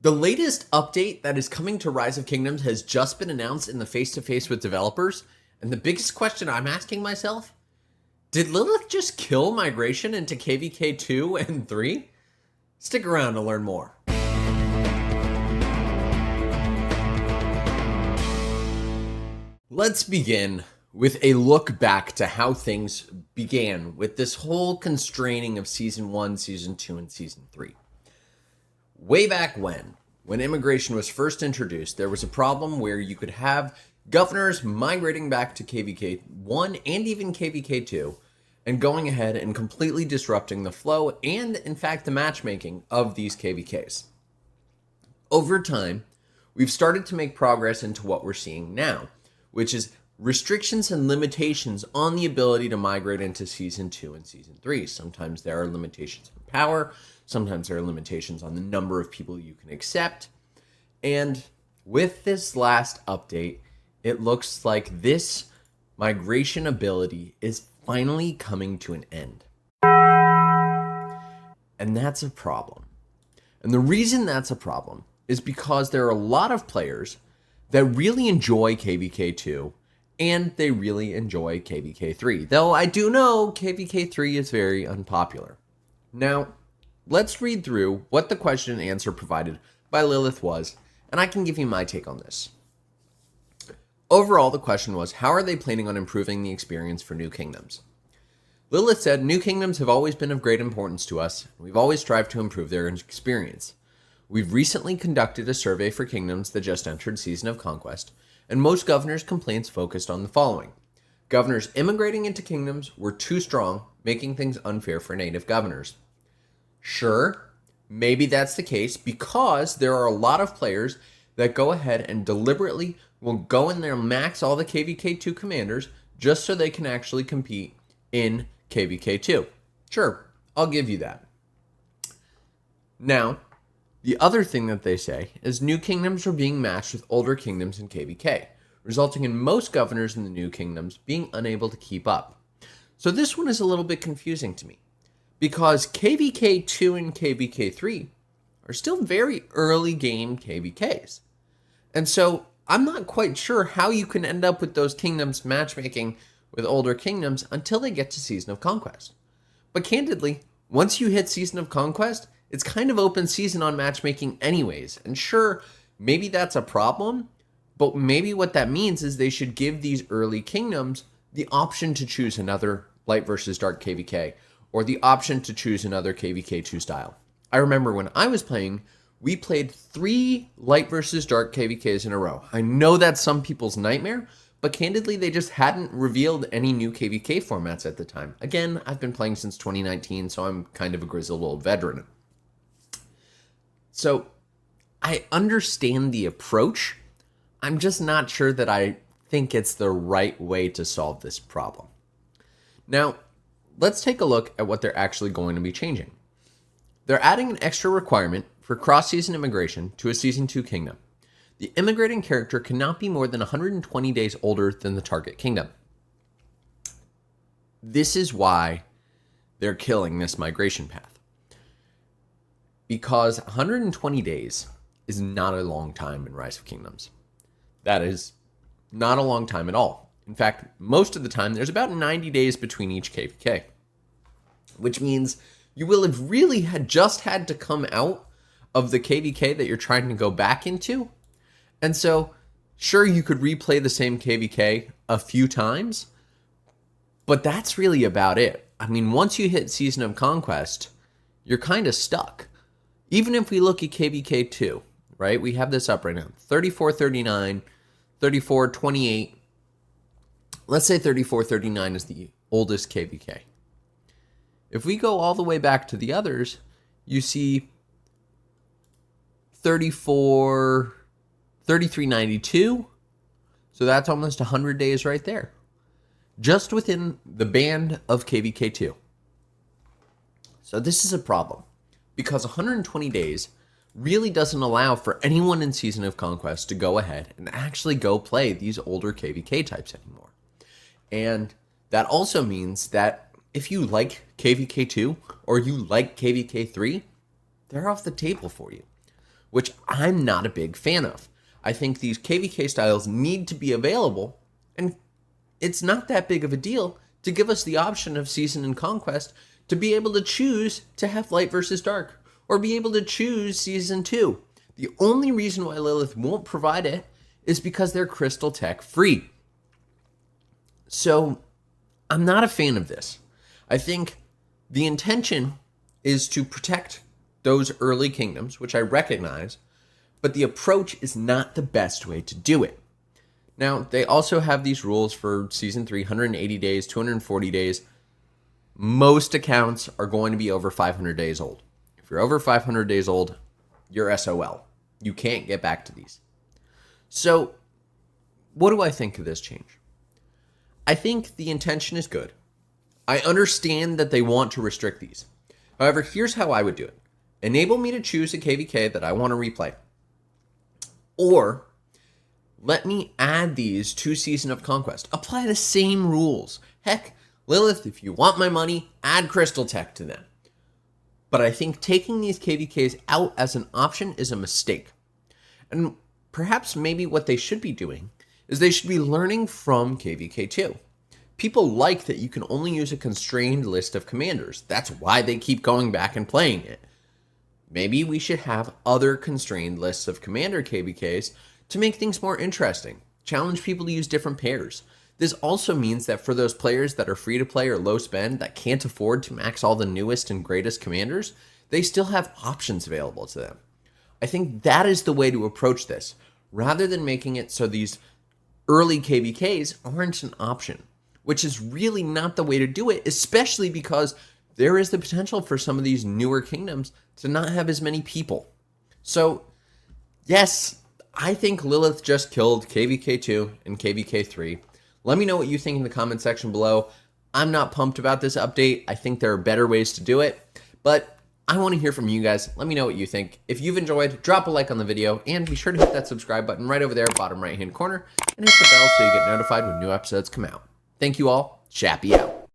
The latest update that is coming to Rise of Kingdoms has just been announced in the face-to-face with developers, and the biggest question I'm asking myself, did Lilith just kill migration into KVK 2 and 3? Stick around to learn more. Let's begin with a look back to how things began with this whole constraining of Season 1, Season 2, and Season 3. Way back when immigration was first introduced, there was a problem where you could have governors migrating back to KVK 1 and even KVK 2 and going ahead and completely disrupting the flow and, in fact, the matchmaking of these KVKs. Over time, we've started to make progress into what we're seeing now, which is restrictions and limitations on the ability to migrate into Season 2 and Season 3. Sometimes there are limitations on power, sometimes there are limitations on the number of people you can accept. And with this last update, it looks like this migration ability is finally coming to an end. And that's a problem. And the reason that's a problem is because there are a lot of players that really enjoy KVK 2 and they really enjoy KVK 3. Though I do know KVK 3 is very unpopular. Now, let's read through what the question and answer provided by Lilith was, and I can give you my take on this. Overall, the question was, how are they planning on improving the experience for new kingdoms? Lilith said, new kingdoms have always been of great importance to us, and we've always strived to improve their experience. We've recently conducted a survey for kingdoms that just entered Season of Conquest, and most governors' complaints focused on the following. Governors immigrating into kingdoms were too strong, making things unfair for native governors. Sure, maybe that's the case because there are a lot of players that go ahead and deliberately will go in there and max all the KVK 2 commanders just so they can actually compete in KVK 2. Sure, I'll give you that. Now, the other thing that they say is new kingdoms are being matched with older kingdoms in KVK, resulting in most governors in the new kingdoms being unable to keep up. So this one is a little bit confusing to me, because KVK 2 and KVK 3 are still very early game KVKs. And so I'm not quite sure how you can end up with those kingdoms matchmaking with older kingdoms until they get to Season of Conquest. But candidly, once you hit Season of Conquest, it's kind of open season on matchmaking anyways. And sure, maybe that's a problem, but maybe what that means is they should give these early kingdoms the option to choose another light versus dark KVK, or the option to choose another KVK 2 style. I remember when I was playing, we played 3 light versus dark KVKs in a row. I know that's some people's nightmare, but candidly, they just hadn't revealed any new KVK formats at the time. Again, I've been playing since 2019, so I'm kind of a grizzled old veteran. So I understand the approach. I'm just not sure that I think it's the right way to solve this problem. Now, let's take a look at what they're actually going to be changing. They're adding an extra requirement for cross-season immigration to a Season 2 kingdom. The immigrating character cannot be more than 120 days older than the target kingdom. This is why they're killing this migration path. Because 120 days is not a long time in Rise of Kingdoms. That is not a long time at all. In fact, most of the time, there's about 90 days between each KVK, which means you will have really just had to come out of the KVK that you're trying to go back into. And so, sure, you could replay the same KVK a few times, but that's really about it. I mean, once you hit Season of Conquest, you're kind of stuck. Even if we look at KVK 2, right? We have this up right now, 3439, 3428. Let's say 3439 is the oldest KVK. If we go all the way back to the others, you see 3392. So that's almost 100 days right there. Just within the band of KVK 2. So this is a problem, because 120 days really doesn't allow for anyone in Season of Conquest to go ahead and actually go play these older KVK types anymore. And that also means that if you like KVK 2 or you like KVK 3, they're off the table for you. which I'm not a big fan of. I think these KVK styles need to be available, and it's not that big of a deal to give us the option of Season and Conquest to be able to choose to have Light versus Dark, or be able to choose Season 2. The only reason why Lilith won't provide it is because they're Crystal Tech free. So I'm not a fan of this. I think the intention is to protect those early kingdoms, which I recognize, but the approach is not the best way to do it. Now, they also have these rules for Season 3, 180 days, 240 days. Most accounts are going to be over 500 days old. If you're over 500 days old, you're SOL. You can't get back to these. So, what do I think of this change? I think the intention is good. I understand that they want to restrict these. However, here's how I would do it. Enable me to choose a KVK that I want to replay. Or let me add these to Season of Conquest. Apply the same rules. Heck, Lilith, if you want my money, add Crystal Tech to them. But I think taking these KVKs out as an option is a mistake. And perhaps maybe what they should be doing is they should be learning from KVK 2. People like that you can only use a constrained list of commanders. That's why they keep going back and playing it. Maybe we should have other constrained lists of commander KVKs to make things more interesting. Challenge people to use different pairs. This also means that for those players that are free to play or low spend that can't afford to max all the newest and greatest commanders, they still have options available to them. I think that is the way to approach this, rather than making it so these early KVKs aren't an option, which is really not the way to do it, especially because there is the potential for some of these newer kingdoms to not have as many people. So, yes, I think Lilith just killed KVK 2 and KVK 3. Let me know what you think in the comment section below. I'm not pumped about this update. I think there are better ways to do it, but I want to hear from you guys. Let me know what you think. If you've enjoyed, drop a like on the video, and be sure to hit that subscribe button right over there, bottom right-hand corner, and hit the bell so you get notified when new episodes come out. Thank you all. Chappy out.